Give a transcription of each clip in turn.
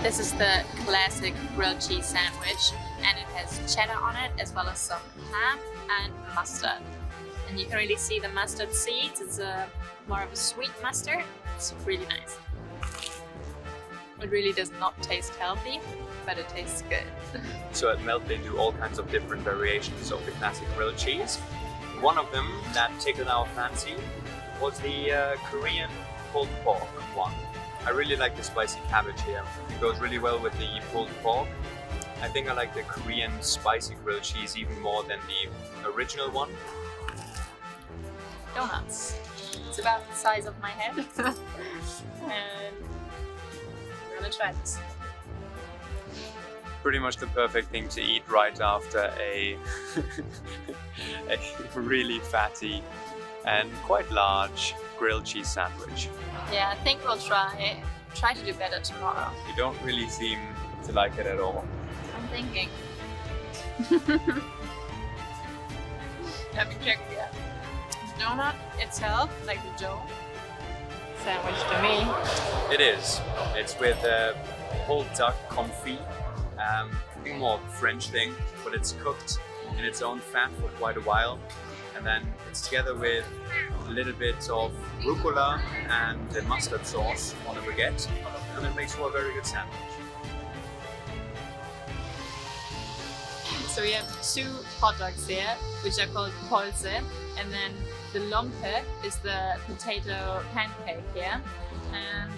This is the classic grilled cheese sandwich, and it has cheddar on it as well as some ham and mustard. And you can really see the mustard seeds. It's more of a sweet mustard. It's really nice. It really does not taste healthy, but it tastes good. So at Melt they do all kinds of different variations of the classic grilled cheese. One of them that tickled our fancy was the Korean pulled pork one. I really like the spicy cabbage here. It goes really well with the pulled pork. I think I like the Korean spicy grilled cheese even more than the original one. Donuts. It's about the size of my head. And we're gonna try this. Pretty much the perfect thing to eat right after a really fatty and quite large grilled cheese sandwich. Yeah, I think we'll try to do better tomorrow. You don't really seem to like it at all. I'm thinking. Let me check here. The donut itself, like the dough, sandwich to me. It is. It's with pulled duck confit. I think more of a French thing, but it's cooked in its own fat for quite a while. And then it's together with a little bit of rucola and the mustard sauce on a baguette, and it makes for a very good sandwich. So we have two hot dogs here, which are called polse, and then the lompe is the potato pancake here. And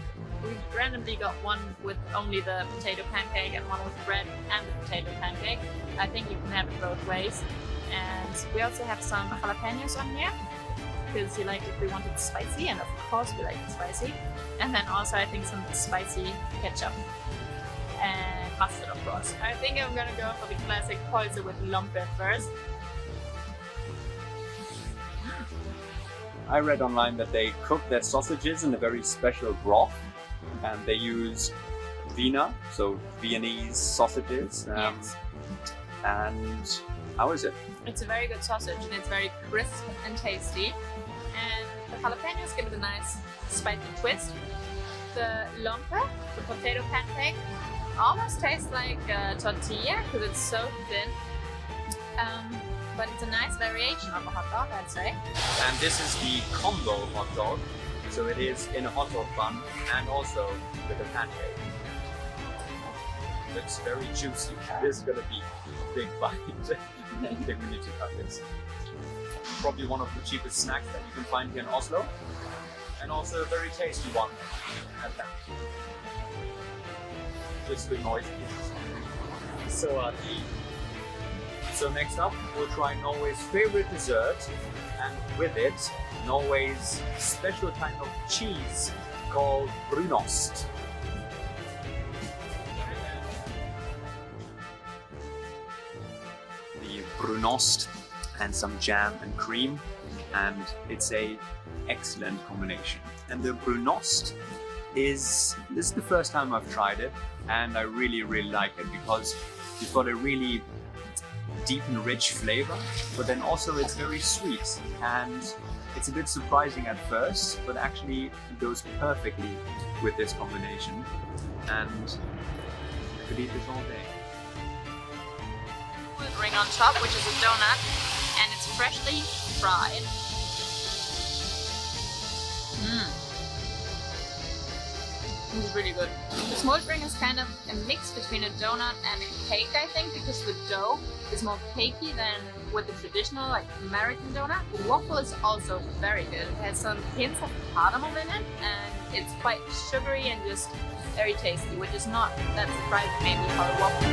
we randomly got one with only the potato pancake and one with bread and the potato pancake. I think you can have it both ways. And we also have some jalapenos on here, because we like if we want it spicy, and of course we like it spicy. And then also I think some spicy ketchup and mustard, of course. I think I'm gonna go for the classic polse with lompe first. I read online that they cook their sausages in a very special broth, and they use Wiener, so Viennese sausages. Yes. And how is it? It's a very good sausage, and it's very crisp and tasty. And the jalapenos give it a nice spicy twist. The lompe, the potato pancake, almost tastes like a tortilla because it's so thin. But it's a nice variation of a hot dog, I'd say. And this is the combo hot dog. So it is in a hot dog bun and also with a pancake. Looks very juicy. This is gonna be a big bite. I think we need to cut this. Probably one of the cheapest snacks that you can find here in Oslo. And also a very tasty one at that. Just a bit noisy. So next up, we'll try Norway's favorite dessert, and with it, Norway's special kind of cheese called brunost. The brunost and some jam and cream, and it's a excellent combination. And the brunost this is the first time I've tried it, and I really like it because you've got a really deep and rich flavor, but then also it's very sweet, and it's a bit surprising at first, but actually it goes perfectly with this combination, and I could eat this all day. Ring on top, which is a donut, and it's freshly fried. This is really good. The smoked ring is kind of a mix between a donut and a cake, I think, because the dough is more cakey than with the traditional, like, American donut. The waffle is also very good. It has some hints of cardamom in it, and it's quite sugary and just very tasty, which is not that surprising maybe for a waffle.